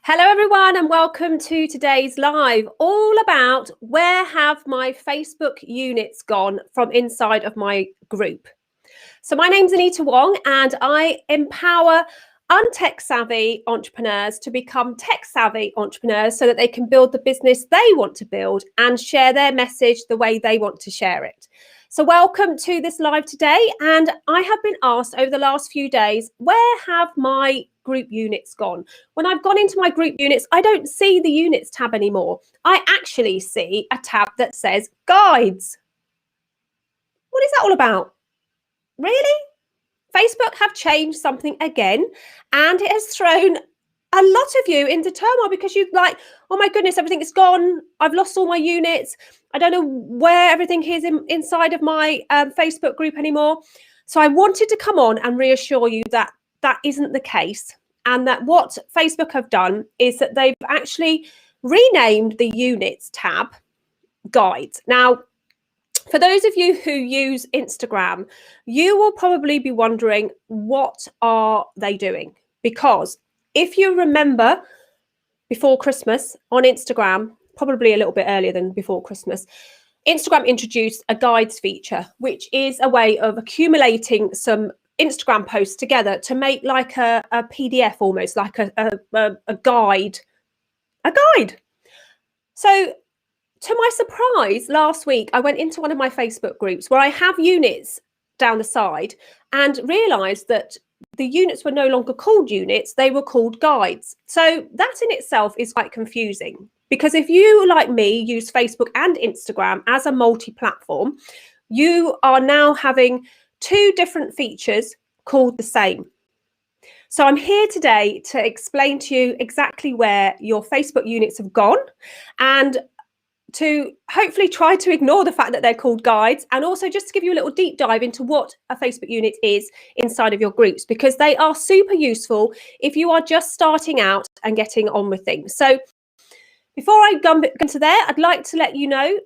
Hello everyone and welcome to today's live, all about where have my Facebook units gone from inside of my group. So my name's Anita Wong and I empower untech savvy entrepreneurs to become tech savvy entrepreneurs so that they can build the business they want to build and share their message the way they want to share it. So welcome to this live today, and I have been asked over the last few days, where have my group units gone? When I've gone into my group units, I don't see the units tab anymore. I actually see a tab that says guides. What is that all about? Really? Facebook have changed something again, and it has thrown a lot of you into turmoil because you're like, oh my goodness, everything is gone. I've lost all my units. I don't know where everything is inside of my Facebook group anymore. So I wanted to come on and reassure you that that isn't the case, and that what Facebook have done is that they've actually renamed the units tab guides. Now, for those of you who use Instagram, you will probably be wondering, what are they doing? Because if you remember before Christmas on Instagram, probably a little bit earlier than before Christmas, Instagram introduced a guides feature, which is a way of accumulating some Instagram posts together to make like a PDF, almost like a guide. A guide. So to my surprise, last week, I went into one of my Facebook groups where I have units down the side and realised that the units were no longer called units, they were called guides. So that in itself is quite confusing, because if you, like me, use Facebook and Instagram as a multi-platform, you are now having two different features called the same. So I'm here today to explain to you exactly where your Facebook units have gone, and to hopefully try to ignore the fact that they're called guides, and also just to give you a little deep dive into what a Facebook unit is inside of your groups, because they are super useful if you are just starting out and getting on with things. So before I go into there, I'd like to let you know,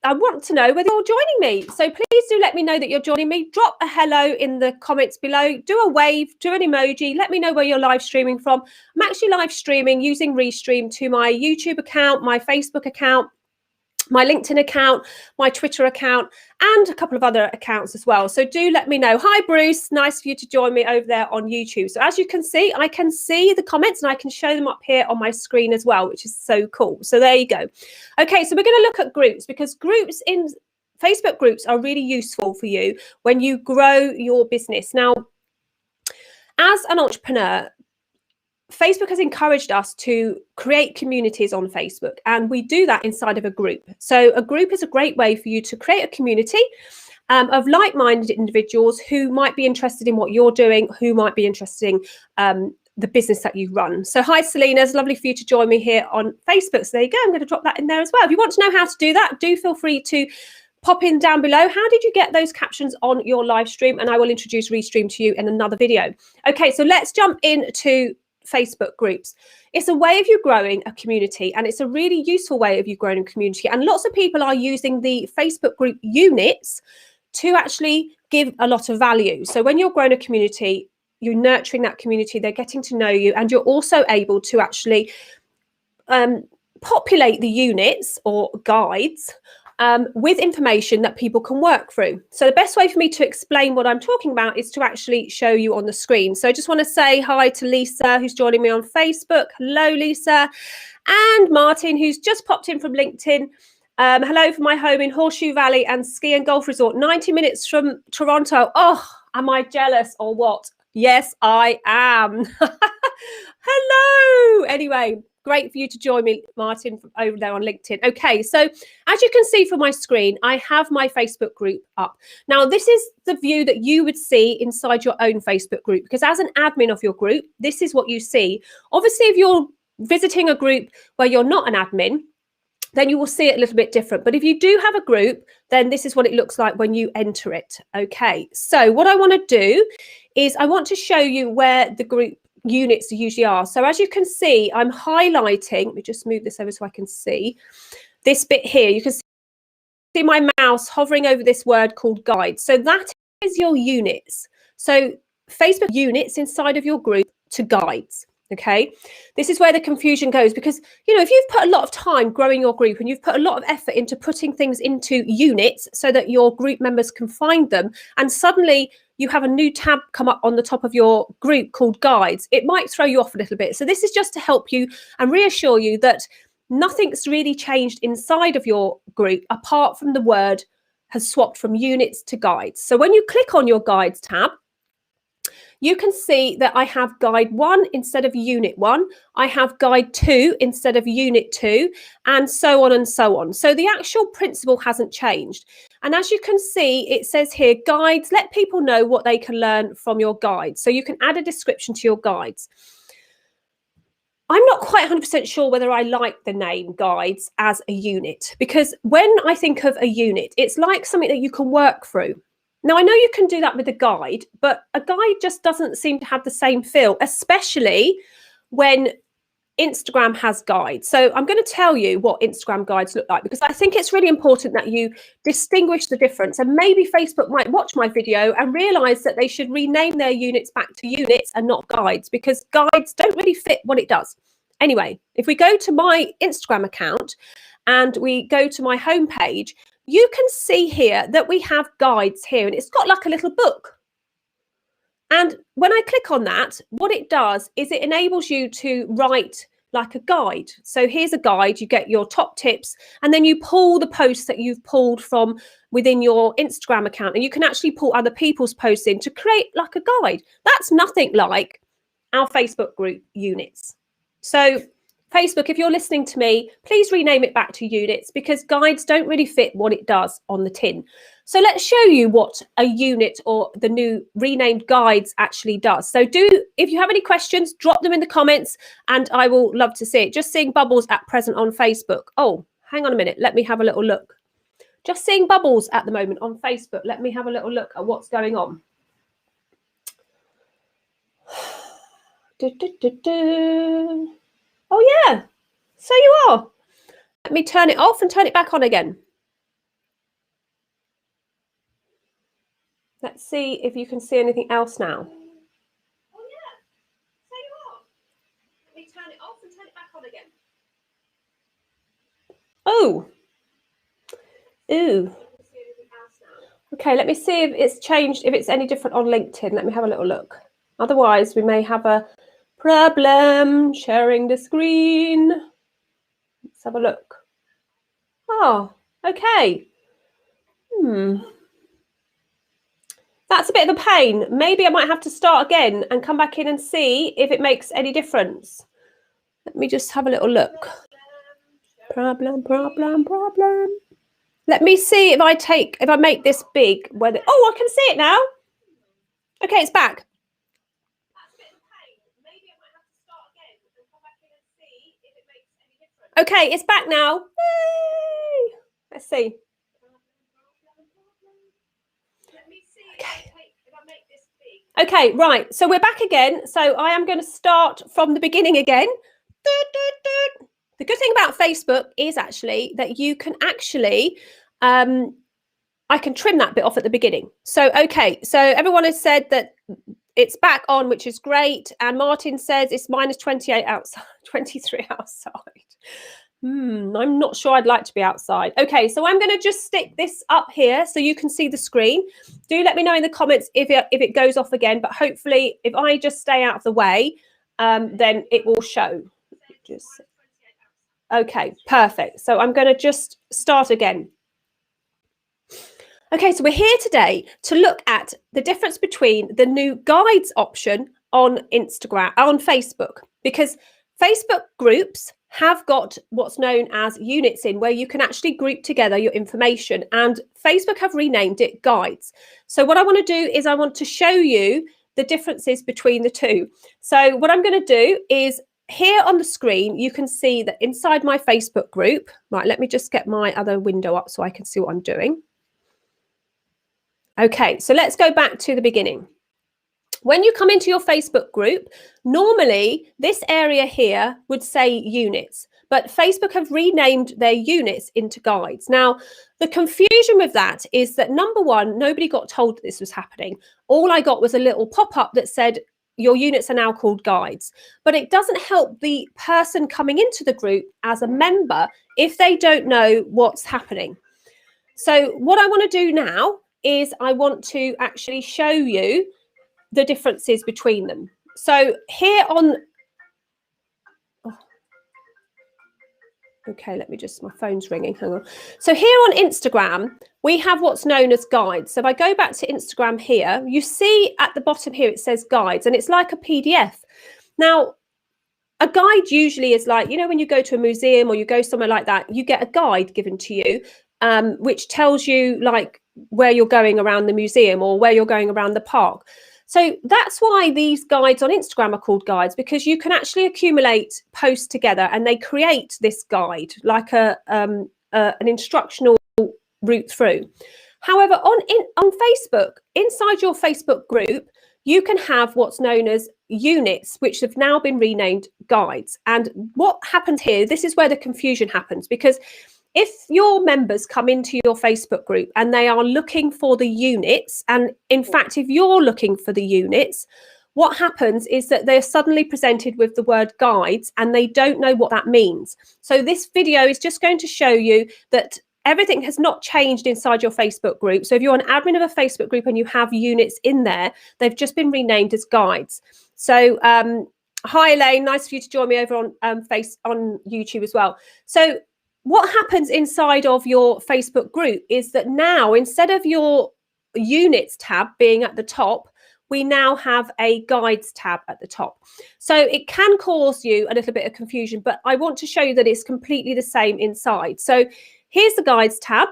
I want to know whether you're joining me. So please do let me know that you're joining me. Drop a hello in the comments below. Do a wave, do an emoji. Let me know where you're live streaming from. I'm actually live streaming using Restream to my YouTube account, my Facebook account, my LinkedIn account, my Twitter account, and a couple of other accounts as well. So do let me know. Hi, Bruce. Nice for you to join me over there on YouTube. So as you can see, I can see the comments and I can show them up here on my screen as well, which is so cool. So there you go. Okay, so we're going to look at groups, because groups in Facebook groups are really useful for you when you grow your business. Now, as an entrepreneur, Facebook has encouraged us to create communities on Facebook, and we do that inside of a group. So a group is a great way for you to create a community of like-minded individuals who might be interested in what you're doing, who might be interested in the business that you run. So hi, Selena, it's lovely for you to join me here on Facebook. So there you go, I'm going to drop that in there as well. If you want to know how to do that, do feel free to pop in down below. How did you get those captions on your live stream? And I will introduce Restream to you in another video. Okay, so let's jump into Facebook groups. It's a way of you growing a community, and it's a really useful way of you growing a community. And lots of people are using the Facebook group units to actually give a lot of value. So when you're growing a community, you're nurturing that community, they're getting to know you, and you're also able to actually populate the units or guides with information that people can work through. So the best way for me to explain what I'm talking about is to actually show you on the screen. So I just want to say hi to Lisa, who's joining me on Facebook. Hello, Lisa. And Martin, who's just popped in from LinkedIn. Hello from my home in Horseshoe Valley and Ski and Golf Resort, 90 minutes from Toronto. Oh, am I jealous or what? Yes, I am. Hello. Anyway, great for you to join me, Martin, from over there on LinkedIn. Okay, so as you can see from my screen, I have my Facebook group up. Now, this is the view that you would see inside your own Facebook group, because as an admin of your group, this is what you see. Obviously, if you're visiting a group where you're not an admin, then you will see it a little bit different. But if you do have a group, then this is what it looks like when you enter it. Okay, so what I want to do is I want to show you where the group units usually are. So as you can see, I'm highlighting, let me just move this over so I can see this bit here. You can see my mouse hovering over this word called guide. So that is your units. So Facebook units inside of your group to guides. Okay, this is where the confusion goes, because, you know, if you've put a lot of time growing your group and you've put a lot of effort into putting things into units so that your group members can find them, and suddenly you have a new tab come up on the top of your group called guides, it might throw you off a little bit. So this is just to help you and reassure you that nothing's really changed inside of your group apart from the word has swapped from units to guides. So when you click on your guides tab, you can see that I have guide 1 instead of unit 1. I have guide 2 instead of unit 2, and so on and so on. So the actual principle hasn't changed. And as you can see, it says here, guides, let people know what they can learn from your guides. So you can add a description to your guides. I'm not quite 100% sure whether I like the name guides as a unit, because when I think of a unit, it's like something that you can work through. Now, I know you can do that with a guide, but a guide just doesn't seem to have the same feel, especially when Instagram has guides. So I'm going to tell you what Instagram guides look like, because I think it's really important that you distinguish the difference. And maybe Facebook might watch my video and realize that they should rename their units back to units and not guides, because guides don't really fit what it does. Anyway, if we go to my Instagram account and we go to my homepage, you can see here that we have guides here, and it's got like a little book. And when I click on that, what it does is it enables you to write like a guide. So here's a guide, you get your top tips, and then you pull the posts that you've pulled from within your Instagram account, and you can actually pull other people's posts in to create like a guide. That's nothing like our Facebook group units. So Facebook, if you're listening to me, please rename it back to units, because guides don't really fit what it does on the tin. So let's show you what a unit or the new renamed guides actually does. So if you have any questions, drop them in the comments and I will love to see it. Just seeing bubbles at present on Facebook. Oh, hang on a minute. Let me have a little look. Just seeing bubbles at the moment on Facebook. Let me have a little look at what's going on. Oh yeah, so you are. Let me turn it off and turn it back on again. Let's see if you can see anything else now. Oh yeah, so you are. Let me turn it off and turn it back on again. Oh. Ooh. Okay, let me see if it's changed, if it's any different on LinkedIn. Let me have a little look. Otherwise, we may have a problem sharing the screen. Let's have a look. Oh, okay. That's a bit of a pain. Maybe I might have to start again and come back in and see if it makes any difference. Let me just have a little look. Problem. Let me see if I make this big. Oh, I can see it now. Okay, it's back. Okay, it's back now. Yay! Let's see. Okay, right. So we're back again. So I am going to start from the beginning again. The good thing about Facebook is actually that you can actually, I can trim that bit off at the beginning. So, okay. So everyone has said that it's back on, which is great. And Martin says it's -28 outside, 23 outside. I'm not sure I'd like to be outside. Okay, so I'm going to just stick this up here so you can see the screen. Do let me know in the comments if it goes off again, but hopefully if I just stay out of the way, then it will show. Okay, perfect. So I'm going to just start again. Okay, so we're here today to look at the difference between the new guides option on Facebook, because Facebook groups have got what's known as units in, where you can actually group together your information, and Facebook have renamed it guides. So what I want to do is I want to show you the differences between the two. So what I'm going to do is here on the screen, you can see that inside my Facebook group, right, let me just get my other window up so I can see what I'm doing. Okay, so let's go back to the beginning. When you come into your Facebook group, normally this area here would say units, but Facebook have renamed their units into guides. Now, the confusion with that is that, number one, nobody got told that this was happening. All I got was a little pop-up that said, your units are now called guides, but it doesn't help the person coming into the group as a member if they don't know what's happening. So what I want to do now is I want to actually show you the differences between them. So here on, okay, let me just, my phone's ringing, hang on. So here on Instagram, we have what's known as guides. So if I go back to Instagram here, you see at the bottom here, it says guides, and it's like a PDF. Now, a guide usually is like, you know, when you go to a museum or you go somewhere like that, you get a guide given to you, which tells you like where you're going around the museum or where you're going around the park. So that's why these guides on Instagram are called guides, because you can actually accumulate posts together and they create this guide like an instructional route through. However, on Facebook, inside your Facebook group, you can have what's known as units, which have now been renamed guides. And what happens here, this is where the confusion happens, because if your members come into your Facebook group and they are looking for the units, and in fact, if you're looking for the units, what happens is that they're suddenly presented with the word guides and they don't know what that means. So this video is just going to show you that everything has not changed inside your Facebook group. So if you're an admin of a Facebook group and you have units in there, they've just been renamed as guides. So hi Elaine, nice for you to join me over on on YouTube as well. So what happens inside of your Facebook group is that now, instead of your units tab being at the top, we now have a guides tab at the top. So it can cause you a little bit of confusion, but I want to show you that it's completely the same inside. So here's the guides tab,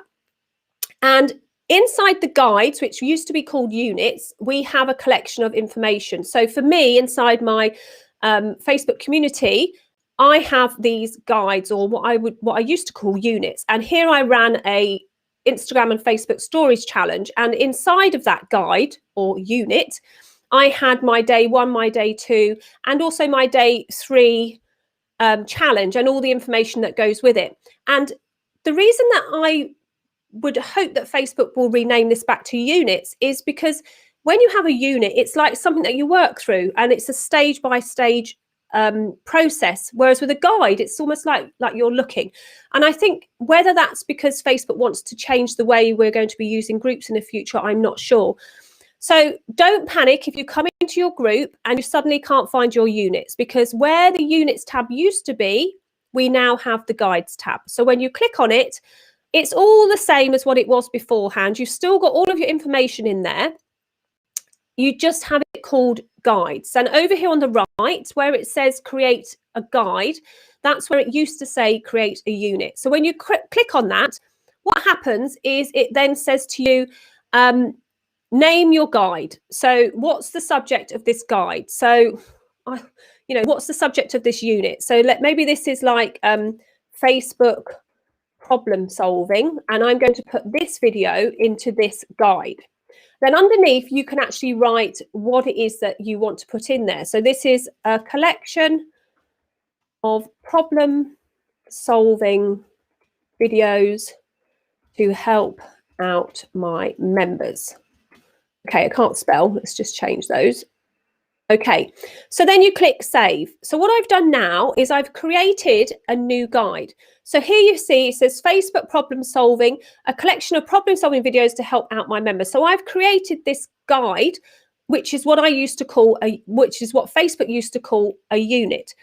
and inside the guides, which used to be called units, we have a collection of information. So for me, inside my Facebook community, I have these guides, or what I used to call units. And here I ran a Instagram and Facebook stories challenge. And inside of that guide or unit, I had my day 1, my day 2, and also my day 3 challenge and all the information that goes with it. And the reason that I would hope that Facebook will rename this back to units is because when you have a unit, it's like something that you work through, and it's a stage by stage process, whereas with a guide it's almost like you're looking. And I think whether that's because Facebook wants to change the way we're going to be using groups in the future, I'm not sure. So don't panic if you come into your group and you suddenly can't find your units, because where the units tab used to be, we now have the guides tab. So when you click on it, it's all the same as what it was beforehand. You've still got all of your information in there. You just have it called guides. And over here on the right, where it says create a guide, that's where it used to say create a unit. So when you click on that, what happens is it then says to you, name your guide. So what's the subject of this guide? So, you know, what's the subject of this unit? So maybe this is like Facebook problem solving, and I'm going to put this video into this guide. Then underneath, you can actually write what it is that you want to put in there. So this is a collection of problem solving videos to help out my members. Okay, I can't spell. Let's just change those. Okay, so then you click save. So what I've done now is I've created a new guide. So here you see it says Facebook problem solving, a collection of problem solving videos to help out my members. So I've created this guide, which is what I used to call which is what Facebook used to call a unit.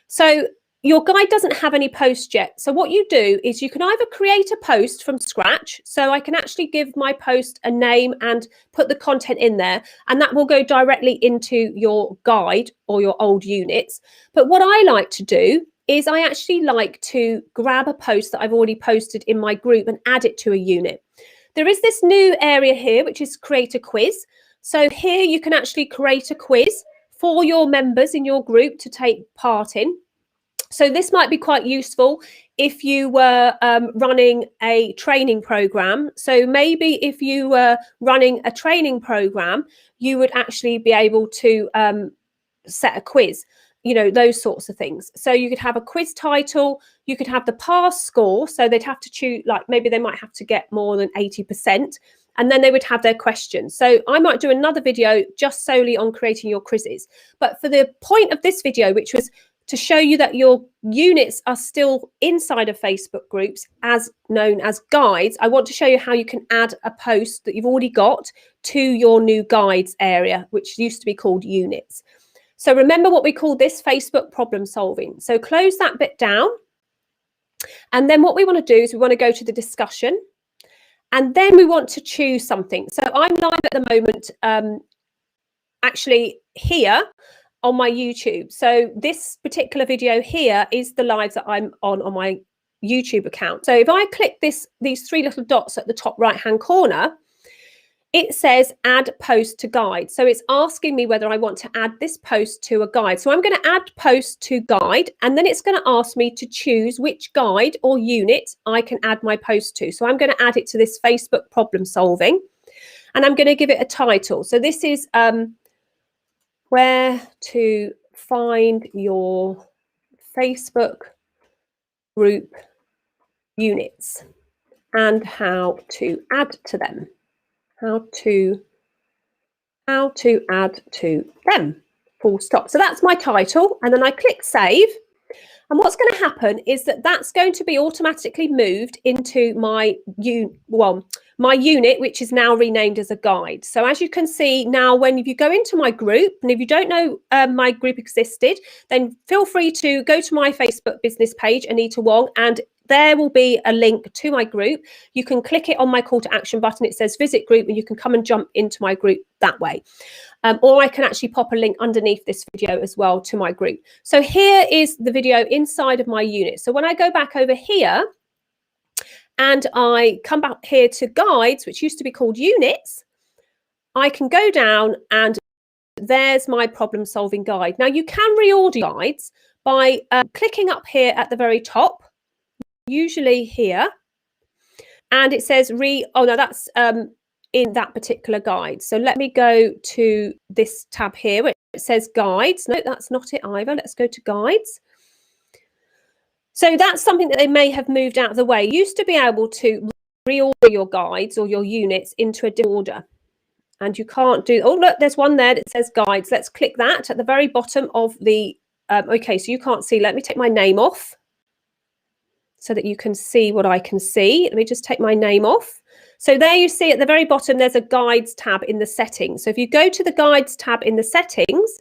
So your guide doesn't have any posts yet. So what you do is you can either create a post from scratch. So I can actually give my post a name and put the content in there, and that will go directly into your guide or your old units. But what I like to do is I actually like to grab a post that I've already posted in my group and add it to a unit. There is this new area here, which is create a quiz. So here you can actually create a quiz for your members in your group to take part in. So this might be quite useful if you were running a training program. So maybe if you were running a training program, you would actually be able to set a quiz. you know, those sorts of things. So you could have a quiz title, you could have the pass score, so they'd have to choose, like maybe they might have to get more than 80%, and then they would have their questions. So I might do another video just solely on creating your quizzes. But for the point of this video, which was to show you that your units are still inside of Facebook groups as known as guides, I want to show you how you can add a post that you've already got to your new guides area, which used to be called units. So remember what we call this Facebook problem solving. So close that bit down. And then what we want to do is we want to go to the discussion. And then we want to choose something. So I'm live at the moment, actually here on my YouTube. So this particular video here is the live that I'm on my YouTube account. So if I click these three little dots at the top right hand corner, it says add post to guide. So it's asking me whether I want to add this post to a guide. So I'm going to add post to guide, and then it's going to ask me to choose which guide or unit I can add my post to. So I'm going to add it to this Facebook problem solving, and I'm going to give it a title. So this is where to find your Facebook group units and how to add to them. How to add to them, full stop. So that's my title, and then I click save, and what's going to happen is that that's going to be automatically moved into my unit, which is now renamed as a guide. So as you can see now, when you go into my group, and if you don't know my group existed, then feel free to go to my Facebook business page, Anita Wong, and there will be a link to my group. You can click it on my call to action button. It says visit group, and you can come and jump into my group that way. Or I can actually pop a link underneath this video as well to my group. So here is the video inside of my unit. So when I go back over here and I come back here to guides, which used to be called units, I can go down and there's my problem solving guide. Now you can reorder guides by clicking up here at the very top, usually here, and it says that's in that particular guide. So let me go to this tab here where it says guides. No, that's not it either. Let's go to guides. So that's something that they may have moved out of the way. You used to be able to reorder your guides or your units into a different order, and you can't do. Oh look, there's one there that says guides. Let's click that at the very bottom of the okay, so you can't see. Let me take my name off so that you can see what I can see. Let me just take my name off. So there you see at the very bottom, there's a guides tab in the settings. So if you go to the guides tab in the settings,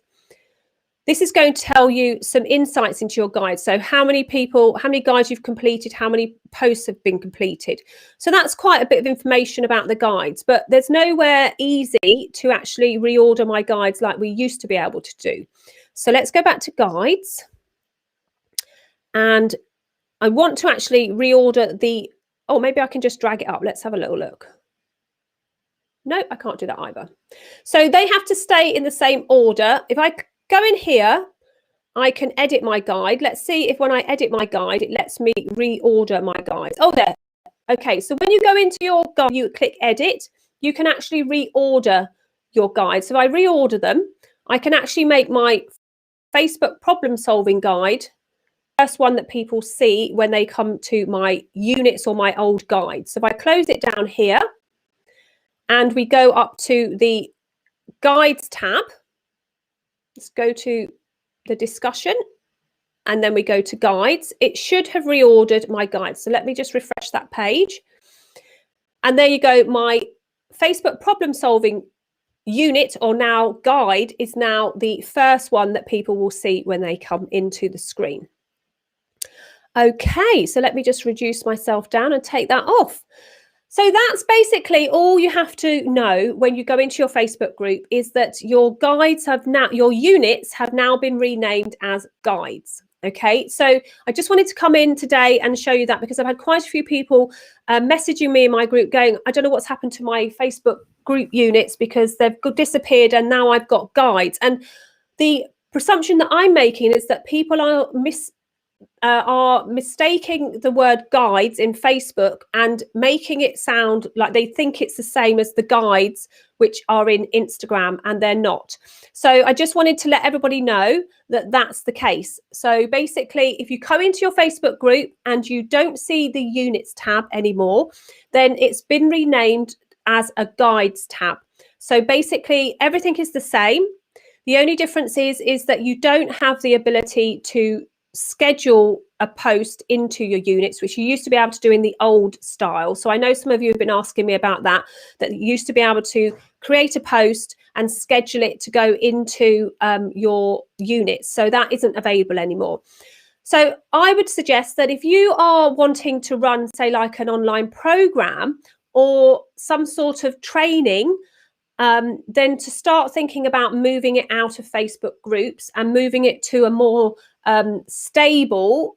this is going to tell you some insights into your guides. So how many guides you've completed, how many posts have been completed. So that's quite a bit of information about the guides, but there's nowhere easy to actually reorder my guides like we used to be able to do. So let's go back to guides, and I want to actually reorder maybe I can just drag it up. Let's have a little look. No, I can't do that either. So they have to stay in the same order. If I go in here, I can edit my guide. Let's see if when I edit my guide, it lets me reorder my guides. Oh, there. Okay, so when you go into your guide, you click edit, you can actually reorder your guides. So if I reorder them, I can actually make my Facebook problem solving guide first one that people see when they come to my units or my old guides. So if I close it down here and we go up to the guides tab, let's go to the discussion, and then we go to guides. It should have reordered my guides. So let me just refresh that page. And there you go. My Facebook problem solving unit, or now guide, is now the first one that people will see when they come into the screen. Okay, so let me just reduce myself down and take that off. So that's basically all you have to know when you go into your Facebook group, is that your units have now been renamed as guides. Okay, so I just wanted to come in today and show you that, because I've had quite a few people messaging me in my group going, I don't know what's happened to my Facebook group units because they've disappeared and now I've got guides. And the presumption that I'm making is that people are are mistaking the word guides in Facebook and making it sound like they think it's the same as the guides which are in Instagram, and they're not. So I just wanted to let everybody know that that's the case. So basically, if you come into your Facebook group and you don't see the units tab anymore, then it's been renamed as a guides tab. So basically everything is the same. The only difference is that you don't have the ability to schedule a post into your units, which you used to be able to do in the old style. So I know some of you have been asking me about that you used to be able to create a post and schedule it to go into your units. So that isn't available anymore. So I would suggest that if you are wanting to run, say, like an online program or some sort of training, then to start thinking about moving it out of Facebook groups and moving it to a more stable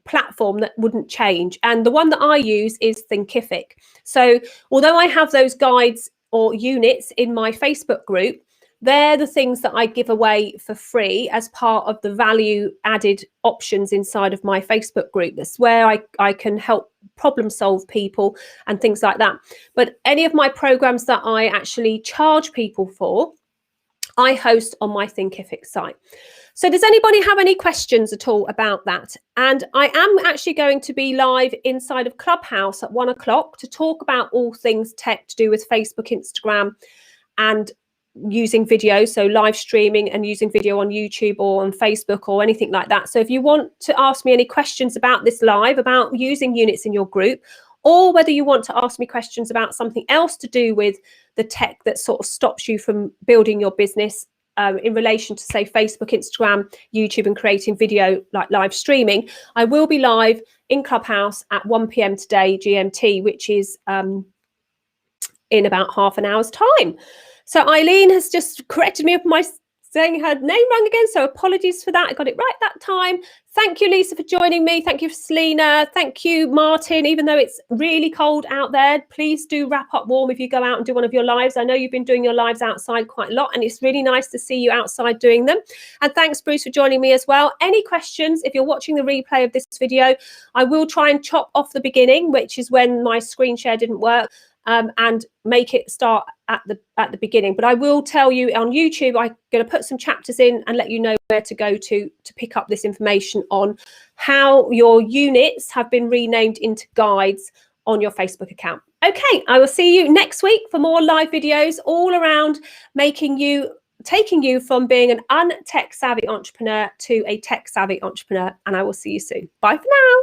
platform that wouldn't change. And the one that I use is Thinkific. So although I have those guides or units in my Facebook group, they're the things that I give away for free as part of the value added options inside of my Facebook group. That's where I can help problem solve people and things like that. But any of my programs that I actually charge people for, I host on my Thinkific site. So does anybody have any questions at all about that? And I am actually going to be live inside of Clubhouse at 1 o'clock to talk about all things tech to do with Facebook, Instagram, and using video, so live streaming and using video on YouTube or on Facebook or anything like that. So if you want to ask me any questions about this live, about using units in your group, or whether you want to ask me questions about something else to do with the tech that sort of stops you from building your business in relation to, say, Facebook, Instagram, YouTube, and creating video like live streaming, I will be live in Clubhouse at 1 p.m. today, GMT, which is in about half an hour's time. So Eileen has just corrected me of my saying her name wrong again, so apologies for that. I got it right that time. Thank you, Lisa, for joining me. Thank you, Selena. Thank you, Martin. Even though it's really cold out there, please do wrap up warm if you go out and do one of your lives. I know you've been doing your lives outside quite a lot, and it's really nice to see you outside doing them. And thanks, Bruce, for joining me as well. Any questions, if you're watching the replay of this video, I will try and chop off the beginning, which is when my screen share didn't work. And make it start at the beginning. But I will tell you on YouTube, I'm going to put some chapters in and let you know where to go to pick up this information on how your units have been renamed into guides on your Facebook account. Okay, I will see you next week for more live videos all around taking you from being an untech savvy entrepreneur to a tech savvy entrepreneur. And I will see you soon. Bye for now.